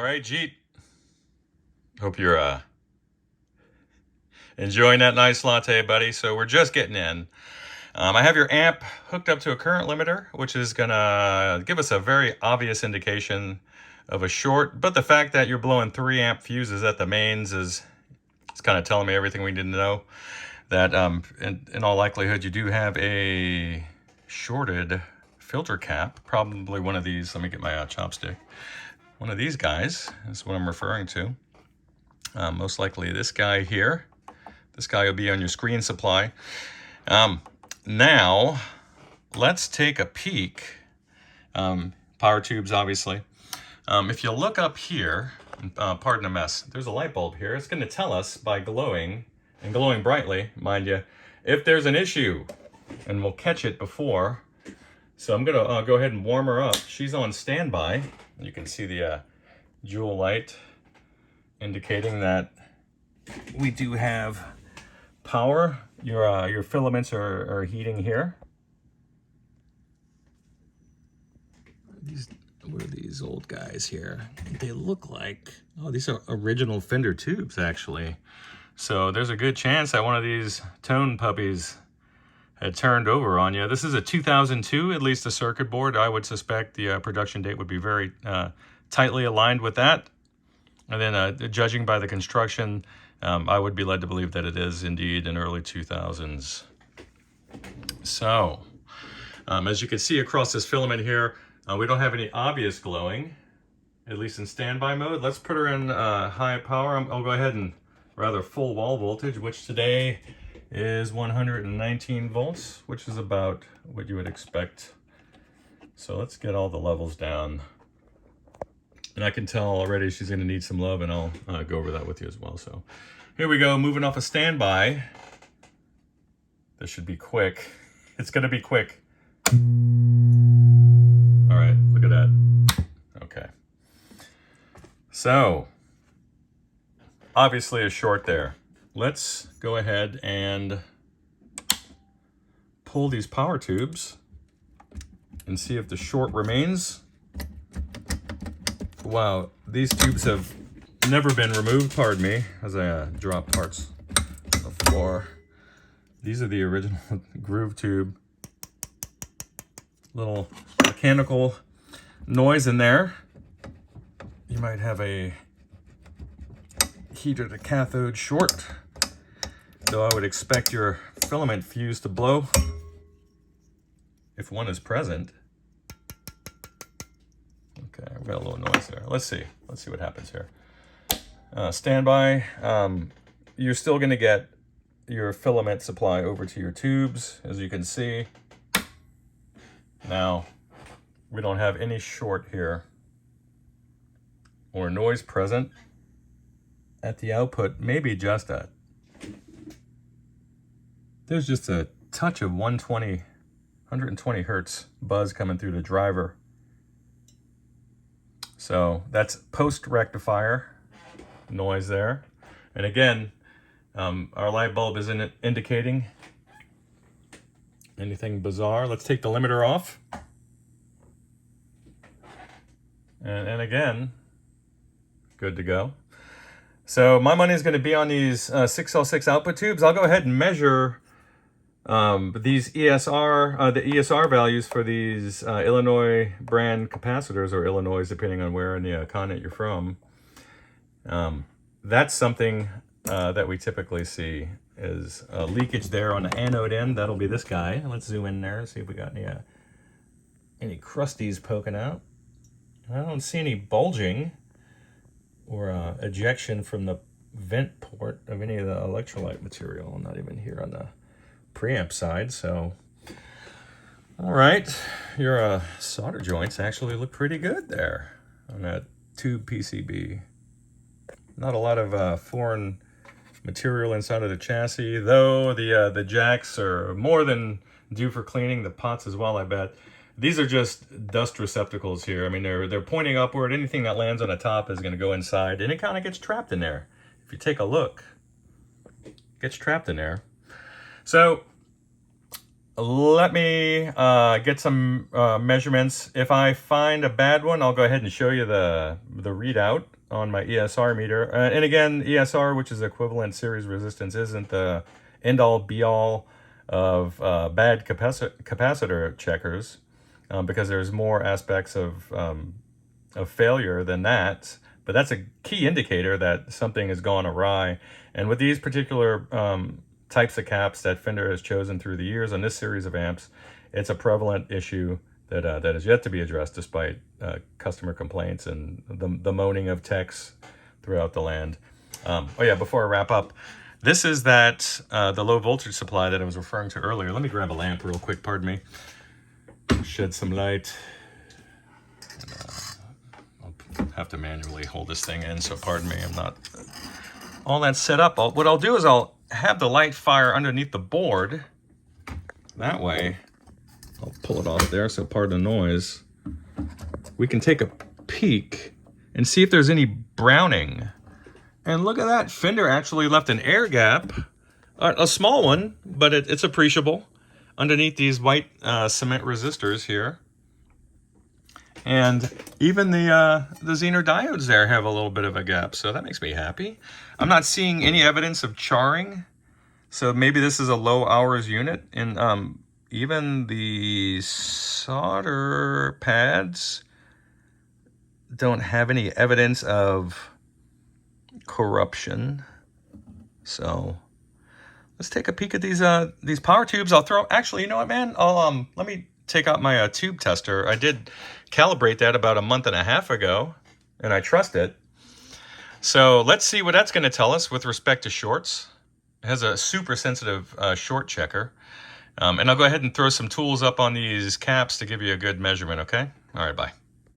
right, Jeet. Hope you're enjoying that nice latte, buddy. So we're just getting in. I have your amp hooked up to a current limiter, which is gonna give us a very obvious indication of a short. But the fact that you're blowing 3 amp fuses at the mains is it's kind of telling me everything we need to know. That in all likelihood, you do have a shorted filter cap. Probably one of these. Let me get my chopstick. One of these guys is what I'm referring to. Most likely this guy here. This guy will be on your screen supply. Now, let's take a peek. Power tubes, obviously. If you look up here, pardon the mess, there's a light bulb here. It's going to tell us by glowing, and glowing brightly, mind you, if there's an issue. And we'll catch it before. So I'm going to go ahead and warm her up. She's on standby. You can see the jewel light indicating that we do have power. Your filaments are heating here. What are these old guys here? They look like, oh, these are original Fender tubes, actually. So there's a good chance that one of these tone puppies had turned over on you. This is a 2002, at least a circuit board. I would suspect the production date would be very tightly aligned with that. And then judging by the construction, I would be led to believe that it is indeed in early 2000s. So, as you can see across this filament here, we don't have any obvious glowing, at least in standby mode. Let's put her in high power. I'll go ahead and rather full wall voltage, which today is 119 volts, which is about what you would expect. So let's get all the levels down. And I can tell already she's going to need some love, and I'll go over that with you as well. So here we go, moving off of standby. This should be quick. It's going to be quick. All right, look at that. Okay. So, obviously a short there. Let's go ahead and pull these power tubes and see if the short remains. Wow, these tubes have never been removed, pardon me, as I drop parts on the floor. These are the original groove tube. Little mechanical noise in there. You might have a heater to cathode short, though I would expect your filament fuse to blow if one is present. Okay, I've got a little noise there. Let's see what happens here. Standby. You're still going to get your filament supply over to your tubes, as you can see. Now, we don't have any short here or noise present at the output. Maybe just there's just a touch of 120 hertz buzz coming through the driver. So that's post rectifier noise there. And again, our light bulb isn't indicating anything bizarre. Let's take the limiter off. And again, good to go. So my money is going to be on these 6L6 output tubes. I'll go ahead and measure these ESR, the ESR values for these Illinois brand capacitors, or Illinois, depending on where in the continent you're from. That's something that we typically see is leakage there on the anode end. That'll be this guy. Let's zoom in there and see if we got any crusties poking out. I don't see any bulging or ejection from the vent port of any of the electrolyte material. I'm not even here on the preamp side, so all right, your solder joints actually look pretty good there on that tube PCB. Not a lot of foreign material inside of the chassis, though the jacks are more than due for cleaning. The pots as well, I bet. These are just dust receptacles here. I mean, they're pointing upward. Anything that lands on the top is going to go inside, and it kind of gets trapped in there. If you take a look, it gets trapped in there. So let me get some measurements. If I find a bad one, I'll go ahead and show you the readout on my ESR meter. And again, ESR, which is equivalent series resistance, isn't the end-all be-all of bad capacitor checkers, because there's more aspects of failure than that. But that's a key indicator that something has gone awry. And with these particular types of caps that Fender has chosen through the years on this series of amps, it's a prevalent issue that that is yet to be addressed, despite customer complaints and the moaning of techs throughout the land. Oh yeah, before I wrap up, this is the low voltage supply that I was referring to earlier. Let me grab a lamp real quick, pardon me. Shed some light. I'll have to manually hold this thing in, so pardon me, I'm not all that set up. What I'll do is I'll have the light fire underneath the board. That way, I'll pull it off there, so pardon the noise. We can take a peek and see if there's any browning. And look at that, Fender actually left an air gap, a small one, but it's appreciable, underneath these white cement resistors here. And even the Zener diodes there have a little bit of a gap, so that makes me happy. I'm not seeing any evidence of charring, so maybe this is a low hours unit. And even the solder pads don't have any evidence of corruption. So let's take a peek at these power tubes. Actually, you know what, man? Let me take out my tube tester. I did calibrate that about a month and a half ago, and I trust it. So let's see what that's going to tell us with respect to shorts. It has a super sensitive short checker. And I'll go ahead and throw some tools up on these caps to give you a good measurement, okay? All right, bye.